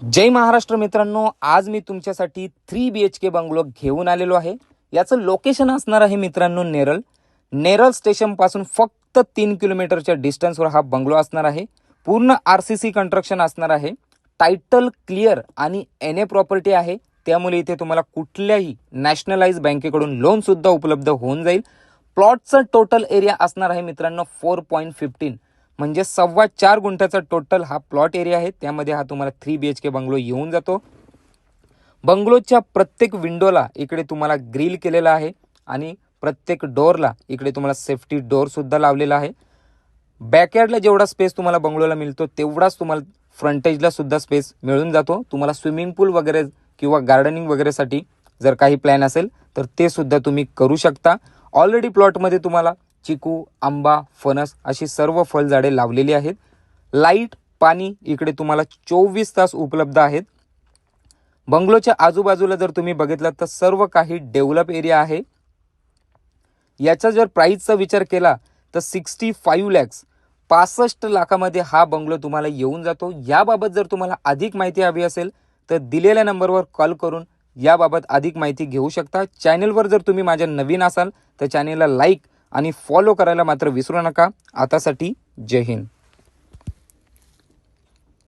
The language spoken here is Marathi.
जय महाराष्ट्र मित्रांनो, आज मी तुमच्यासाठी 3 BHK बंगलो घेऊन आलेलो आहे। याचं लोकेशन असणार आहे मित्रांनो नेरळ। नेरळ स्टेशन पासून फक्त 3 किलोमीटरच्या डिस्टन्सवर हा बंगलो असणार आहे। पूर्ण RCC कंस्ट्रक्शन असणार आहे। टायटल क्लिअर आणि NA प्रॉपर्टी आहे, त्यामुळे इथे तुम्हाला कुठल्याही नॅशनलाइज बँकेकडून लोन सुद्धा उपलब्ध होऊन जाईल। प्लॉटचा टोटल एरिया असणार आहे मित्रांनो 4.15 म्हणजे 4.25 गुंठ्याचा टोटल हा प्लॉट एरिया आहे। त्यामध्ये हा तुम्हाला 3 BHK बंगलो येऊन जातो। बंगलोच्या प्रत्येक विंडोला इकडे तुम्हाला ग्रिल केलेला आहे आणि प्रत्येक डोरला इकडे तुम्हाला सेफ्टी डोर सुद्धा लावलेला आहे। बॅकयार्डला जेवढा स्पेस तुम्हाला बंगलोला मिळतो तेवढाच तुम्हाला फ्रंटेजला सुद्धा स्पेस मिळून जातो। तुम्हाला स्विमिंग पूल वगैरे किंवा गार्डनिंग वगैरेसाठी जर काही प्लॅन असेल तर ते सुद्धा तुम्ही करू शकता। ऑलरेडी प्लॉटमध्ये तुम्हाला चिकू, आंबा, फणस अशी सर्व फळझाडे लावलेली आहेत। लाईट, पाणी इकडे तुम्हाला 24 तास उपलब्ध आहेत। बंगलोच्या आजूबाजूला जर तुम्ही बघितलात तर सर्व काही डेव्हलप एरिया आहे। याचा जर प्राइसचा विचार केला तर 65 लॅक्स 65 लाखामध्ये हा बंगलो तुम्हाला येऊन जातो। याबाबत जर तुम्हाला अधिक माहिती हवी असेल तर दिलेल्या नंबरवर कॉल करून याबाबत अधिक माहिती घेऊ शकता। चॅनलवर जर तुम्ही माझ्या नवीन असाल तर चॅनलला लाईक आणि फॉलो करायला मात्र विसरू नका। आतासाठी जय हिंद।